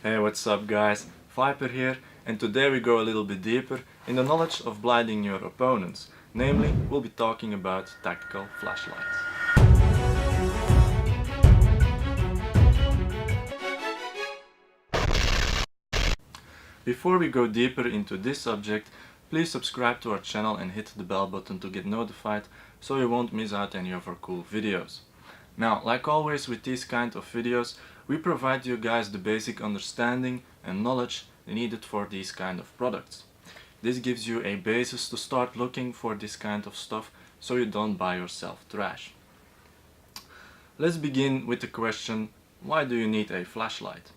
Hey, what's up guys? Viper here, and today we go a little bit deeper in the knowledge of blinding your opponents. Namely, we'll be talking about tactical flashlights. Before we go deeper into this subject, please subscribe to our channel and hit the bell button to get notified so you won't miss out any of our cool videos. Now, like always with these kind of videos, we provide you guys the basic understanding and knowledge needed for these kind of products. This gives you a basis to start looking for this kind of stuff so you don't buy yourself trash. Let's begin with the question, why do you need a flashlight?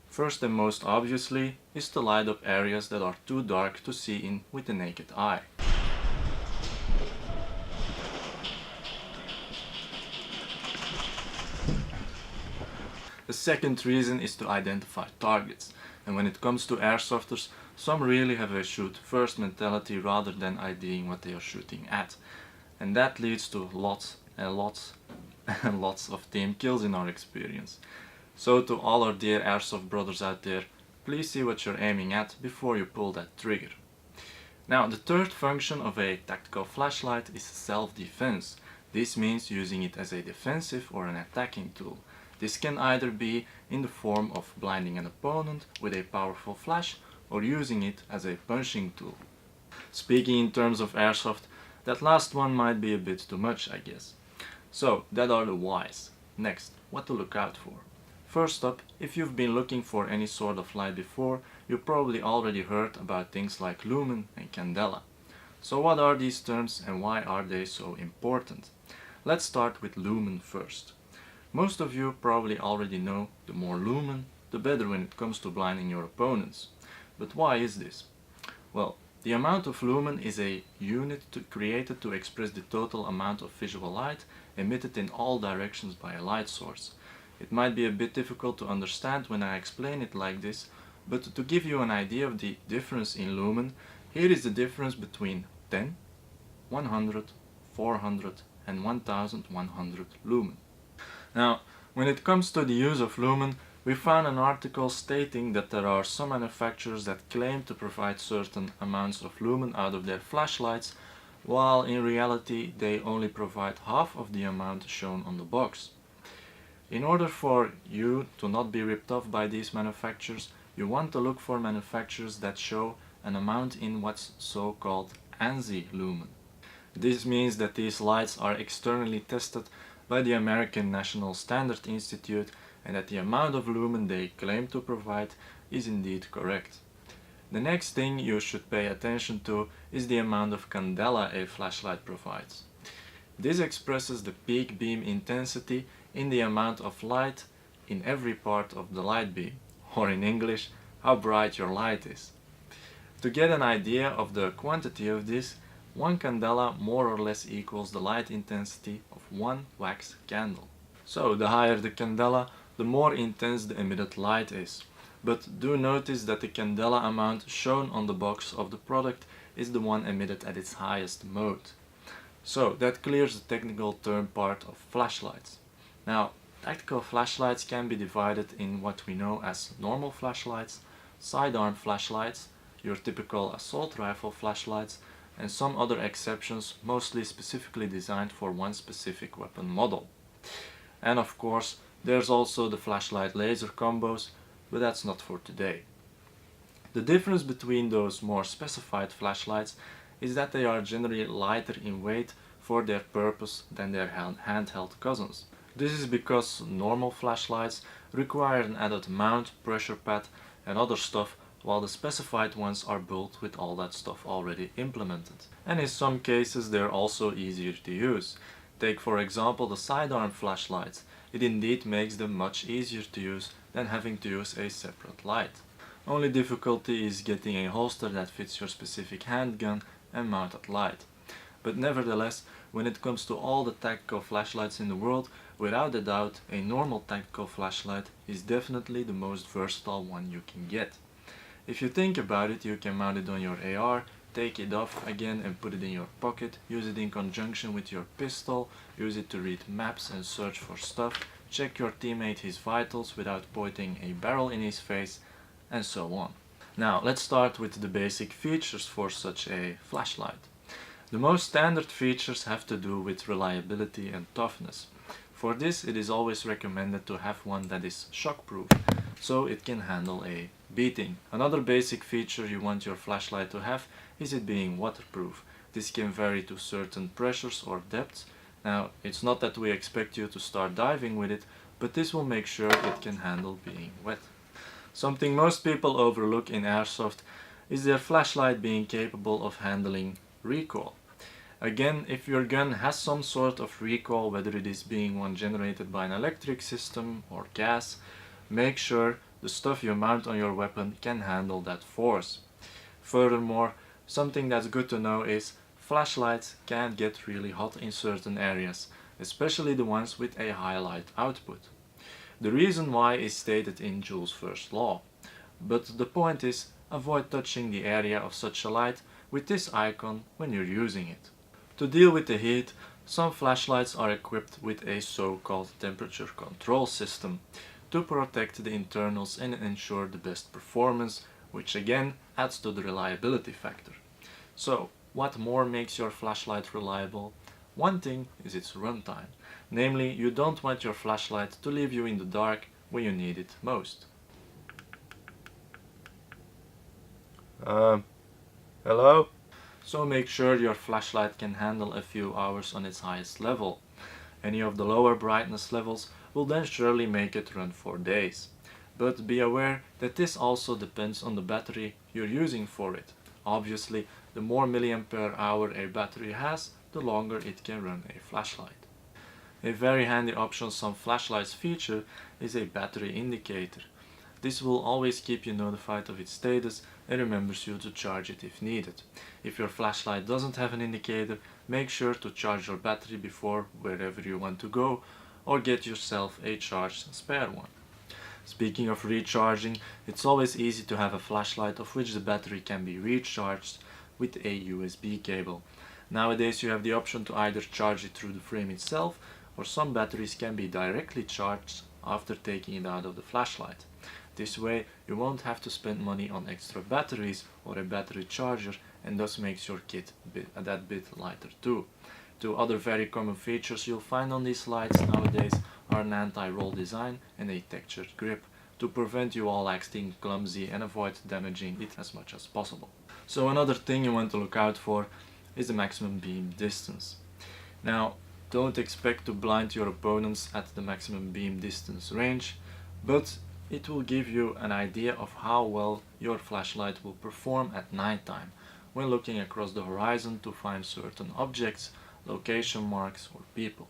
First and most obviously is to light up areas that are too dark to see in with the naked eye. The second reason is to identify targets, and when it comes to airsofters, some really have a shoot first mentality rather than IDing what they are shooting at. And that leads to lots and lots and lots of team kills in our experience. So to all our dear airsoft brothers out there, please see what you're aiming at before you pull that trigger. Now, the third function of a tactical flashlight is self-defense. This means using it as a defensive or an attacking tool. This can either be in the form of blinding an opponent with a powerful flash or using it as a punching tool. Speaking in terms of airsoft, that last one might be a bit too much, I guess. So, that are the whys. Next, what to look out for. First up, if you've been looking for any sort of light before, you probably already heard about things like Lumen and Candela. So what are these terms and why are they so important? Let's start with Lumen first. Most of you probably already know the more lumen, the better when it comes to blinding your opponents. But why is this? Well, the amount of lumen is a unit created to express the total amount of visual light emitted in all directions by a light source. It might be a bit difficult to understand when I explain it like this, but to give you an idea of the difference in lumen, here is the difference between 10, 100, 400 and 1100 lumen. Now, when it comes to the use of lumen, we found an article stating that there are some manufacturers that claim to provide certain amounts of lumen out of their flashlights, while in reality they only provide half of the amount shown on the box. In order for you to not be ripped off by these manufacturers, you want to look for manufacturers that show an amount in what's so-called ANSI lumen. This means that these lights are externally tested by the American National Standard Institute and that the amount of lumen they claim to provide is indeed correct. The next thing you should pay attention to is the amount of candela a flashlight provides. This expresses the peak beam intensity in the amount of light in every part of the light beam, or in English, how bright your light is. To get an idea of the quantity of this, one candela more or less equals the light intensity of one wax candle. So the higher the candela, the more intense the emitted light is. But do notice that the candela amount shown on the box of the product is the one emitted at its highest mode. So that clears the technical term part of flashlights. Now, tactical flashlights can be divided in what we know as normal flashlights, sidearm flashlights, your typical assault rifle flashlights, and some other exceptions mostly specifically designed for one specific weapon model. And of course, there's also the flashlight laser combos, but that's not for today. The difference between those more specified flashlights is that they are generally lighter in weight for their purpose than their handheld cousins. This is because normal flashlights require an added mount, pressure pad and other stuff, while the specified ones are built with all that stuff already implemented. And in some cases they're also easier to use. Take for example the sidearm flashlights. It indeed makes them much easier to use than having to use a separate light. Only difficulty is getting a holster that fits your specific handgun and mounted light. But nevertheless, when it comes to all the tactical flashlights in the world, without a doubt, a normal tactical flashlight is definitely the most versatile one you can get. If you think about it, you can mount it on your AR, take it off again and put it in your pocket, use it in conjunction with your pistol, use it to read maps and search for stuff, check your teammate his vitals without pointing a barrel in his face, and so on. Now let's start with the basic features for such a flashlight. The most standard features have to do with reliability and toughness. For this, it is always recommended to have one that is shockproof, so it can handle a beating. Another basic feature you want your flashlight to have is it being waterproof. This can vary to certain pressures or depths. Now, it's not that we expect you to start diving with it, but this will make sure it can handle being wet. Something most people overlook in airsoft is their flashlight being capable of handling recoil. Again, if your gun has some sort of recoil, whether it is being one generated by an electric system or gas, make sure the stuff you mount on your weapon can handle that force. Furthermore, something that's good to know is flashlights can get really hot in certain areas, especially the ones with a high light output. The reason why is stated in Joule's first law, but the point is avoid touching the area of such a light with this icon when you're using it. To deal with the heat, some flashlights are equipped with a so-called temperature control system to protect the internals and ensure the best performance, which again adds to the reliability factor. So, what more makes your flashlight reliable? One thing is its runtime. Namely, you don't want your flashlight to leave you in the dark when you need it most. Hello? So make sure your flashlight can handle a few hours on its highest level. Any of the lower brightness levels will then surely make it run for days. But be aware that this also depends on the battery you're using for it. Obviously, the more milliampere hour a battery has, the longer it can run a flashlight. A very handy option some flashlights feature is a battery indicator. This will always keep you notified of its status and remembers you to charge it if needed. If your flashlight doesn't have an indicator, make sure to charge your battery before wherever you want to go, or get yourself a charged spare one. Speaking of recharging, it's always easy to have a flashlight of which the battery can be recharged with a USB cable. Nowadays you have the option to either charge it through the frame itself, or some batteries can be directly charged after taking it out of the flashlight. This way you won't have to spend money on extra batteries or a battery charger, and thus makes your kit that bit lighter too. Two other very common features you'll find on these lights nowadays are an anti-roll design and a textured grip to prevent you all acting clumsy and avoid damaging it as much as possible. So another thing you want to look out for is the maximum beam distance. Now, don't expect to blind your opponents at the maximum beam distance range, but it will give you an idea of how well your flashlight will perform at nighttime when looking across the horizon to find certain objects, location marks or people.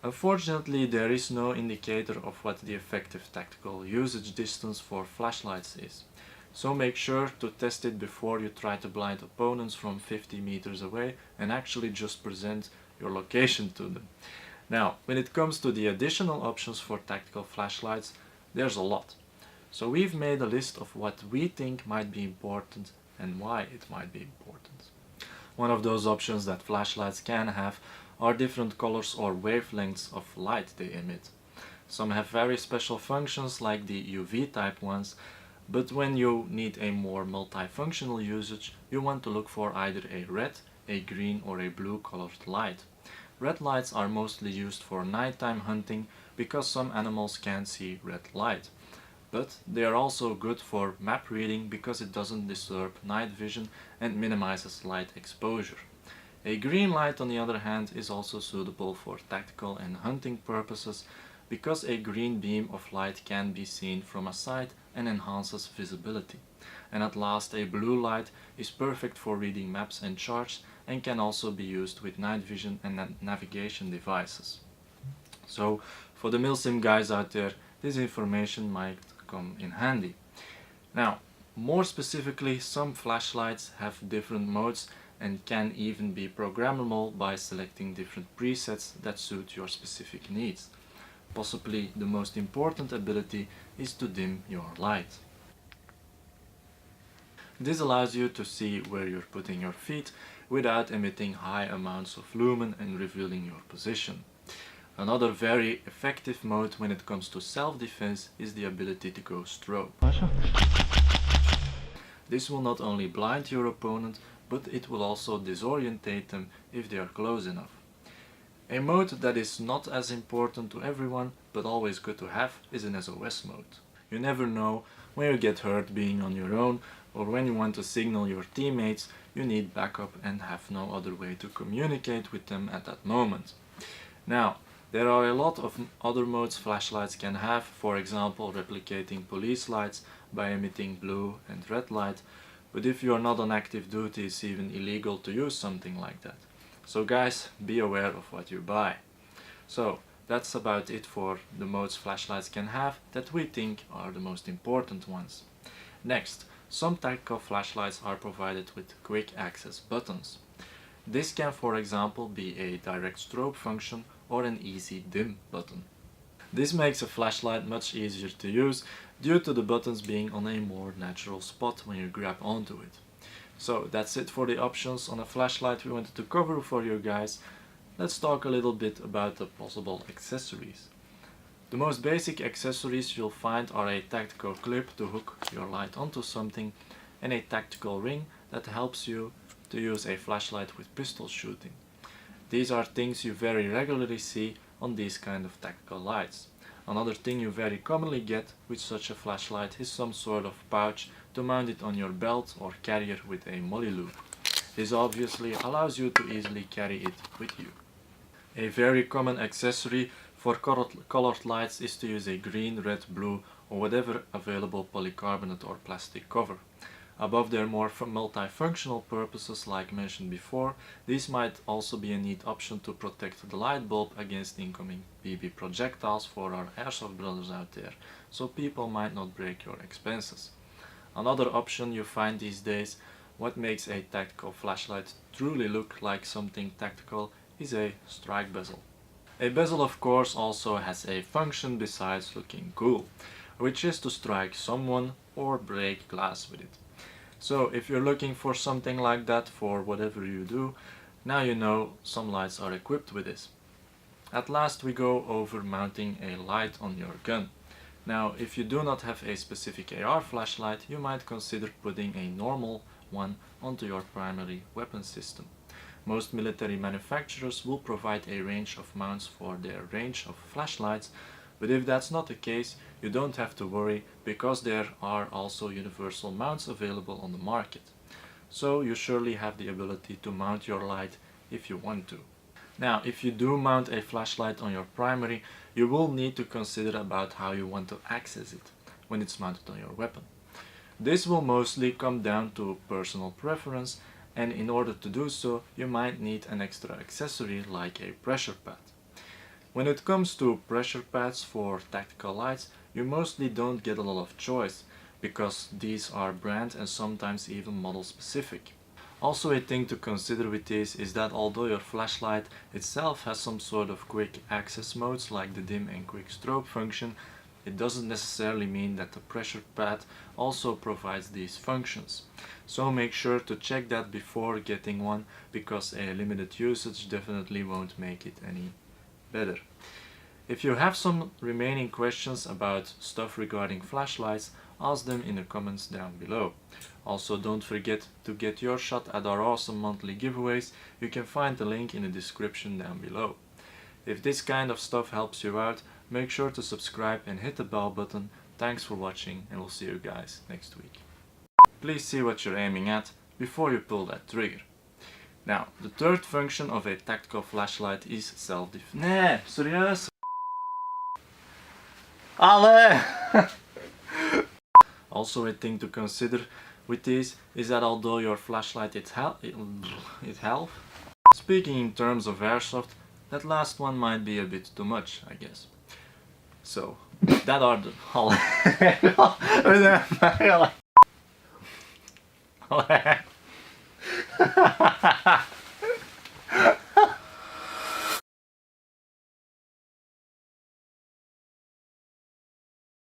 Unfortunately, there is no indicator of what the effective tactical usage distance for flashlights is. So make sure to test it before you try to blind opponents from 50 meters away and actually just present your location to them. Now, when it comes to the additional options for tactical flashlights, there's a lot. So we've made a list of what we think might be important and why it might be important. One of those options that flashlights can have are different colors or wavelengths of light they emit. Some have very special functions like the UV type ones, but when you need a more multifunctional usage, you want to look for either a red, a green or a blue colored light. Red lights are mostly used for nighttime hunting because some animals can't see red light. But they are also good for map reading because it doesn't disturb night vision and minimizes light exposure. A green light, on the other hand, is also suitable for tactical and hunting purposes because a green beam of light can be seen from a side and enhances visibility. And at last, a blue light is perfect for reading maps and charts and can also be used with night vision and navigation devices. So, for the Milsim guys out there, this information might come in handy. Now, more specifically, some flashlights have different modes and can even be programmable by selecting different presets that suit your specific needs. Possibly the most important ability is to dim your light. This allows you to see where you're putting your feet without emitting high amounts of lumen and revealing your position. Another very effective mode when it comes to self-defense is the ability to go strobe. This will not only blind your opponent, but it will also disorientate them if they are close enough. A mode that is not as important to everyone, but always good to have, is an SOS mode. You never know when you get hurt being on your own, or when you want to signal your teammates, you need backup and have no other way to communicate with them at that moment. Now, there are a lot of other modes flashlights can have, for example replicating police lights by emitting blue and red light, but if you are not on active duty it's even illegal to use something like that. So guys, be aware of what you buy. So that's about it for the modes flashlights can have that we think are the most important ones. Next, some tactical flashlights are provided with quick access buttons. This can for example be a direct strobe function or an easy dim button. This makes a flashlight much easier to use due to the buttons being on a more natural spot when you grab onto it. So that's it for the options on a flashlight we wanted to cover for you guys. Let's talk a little bit about the possible accessories. The most basic accessories you'll find are a tactical clip to hook your light onto something and a tactical ring that helps you to use a flashlight with pistol shooting. These are things you very regularly see on these kind of tactical lights. Another thing you very commonly get with such a flashlight is some sort of pouch to mount it on your belt or carrier with a molly loop. This obviously allows you to easily carry it with you. A very common accessory for colored lights is to use a green, red, blue or whatever available polycarbonate or plastic cover. Above their more multifunctional purposes like mentioned before, these might also be a neat option to protect the light bulb against incoming BB projectiles for our airsoft brothers out there, so people might not break your expenses. Another option you find these days, what makes a tactical flashlight truly look like something tactical, is a strike bezel. A bezel of course also has a function besides looking cool, which is to strike someone or break glass with it. So if you're looking for something like that for whatever you do, now you know some lights are equipped with this. At last we go over mounting a light on your gun. Now if you do not have a specific AR flashlight, you might consider putting a normal one onto your primary weapon system. Most military manufacturers will provide a range of mounts for their range of flashlights, but if that's not the case, you don't have to worry because there are also universal mounts available on the market. So you surely have the ability to mount your light if you want to. Now, if you do mount a flashlight on your primary, you will need to consider about how you want to access it when it's mounted on your weapon. This will mostly come down to personal preference, and in order to do so, you might need an extra accessory like a pressure pad. When it comes to pressure pads for tactical lights, you mostly don't get a lot of choice, because these are brand and sometimes even model specific. Also a thing to consider with this is that although your flashlight itself has some sort of quick access modes like the dim and quick strobe function, it doesn't necessarily mean that the pressure pad also provides these functions. So make sure to check that before getting one, because a limited usage definitely won't make it any better. If you have some remaining questions about stuff regarding flashlights, ask them in the comments down below. Also don't forget to get your shot at our awesome monthly giveaways. You can find the link in the description down below. If this kind of stuff helps you out, make sure to subscribe and hit the bell button. Thanks for watching and we'll see you guys next week. Please see what you're aiming at before you pull that trigger. Now, the third function of a tactical flashlight is self-defense. Nee, serieus? Allee! Also a thing to consider with this is that although your flashlight it helps. Speaking in terms of airsoft, that last one might be a bit too much, I guess. So, that are the...